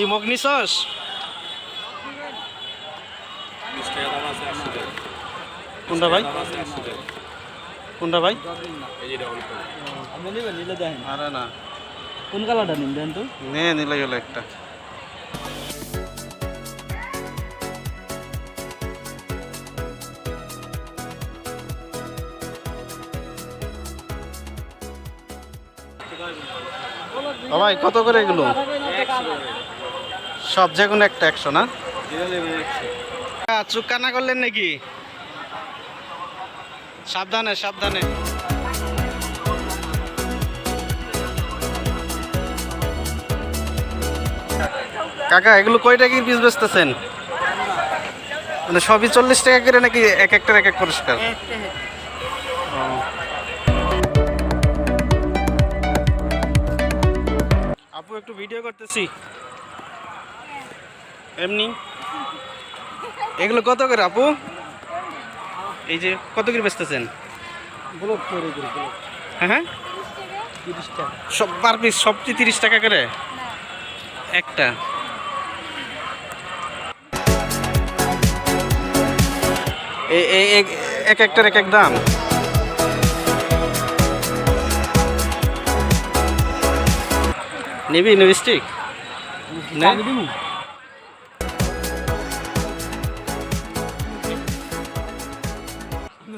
কি মগ নিছস? কোনটা ভাই? কোনটা ভাই? আরে না, কোন কালারটা নিন দেন তো? নে নিলে গেল একটা। ও ভাই কত করে এগুলো? সব যে কোনো একটা 100 না? চুপ কান্না করলেন নাকি? সাবধানে সাবধানে। কাকা এগুলো কয় টাকা পিস বেচতেছেন? মানে সবই 40 টাকা করে নাকি এক একটার এক এক পুরস্কার? আপু একটু ভিডিও করতেছি এমনি। এগুলো কত করে আপু? এই যে কত করে বেচতেছেন? হ্যাঁ হ্যাঁ, 30 টাকা সব পার পিস সবটি 30 টাকা করে একটা। এক একটার এক এক দাম। নিবি লিপস্টিক?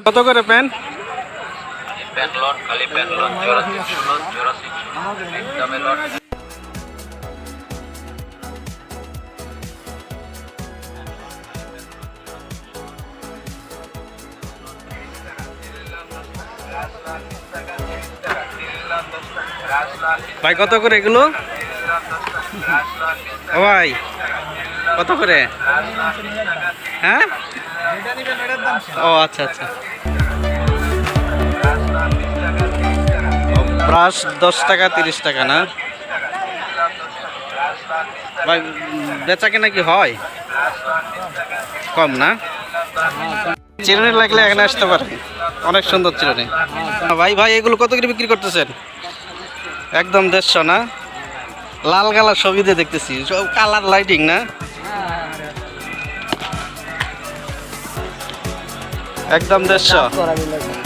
কত করে পেন? খালি প্যান্টলন জোড়া 600 দামে লট। ভাই কত করে এগুলো? ও ভাই কত করে? হ্যাঁ, ও আচ্ছা আচ্ছা। ব্রাশ 10 টাকা 30 টাকা না ভাই? বেচা কেনা কি হয় কম না? চিরুনি লাগলে এখানে আসতে পারেন, অনেক সুন্দর চিরুনি। ভাই ভাই এগুলো কত করে বিক্রি করতেছেন? একদম 150 না? লাল কালার ছবিতে দেখতেছি, সব কালার লাইটিং না? একদম 150।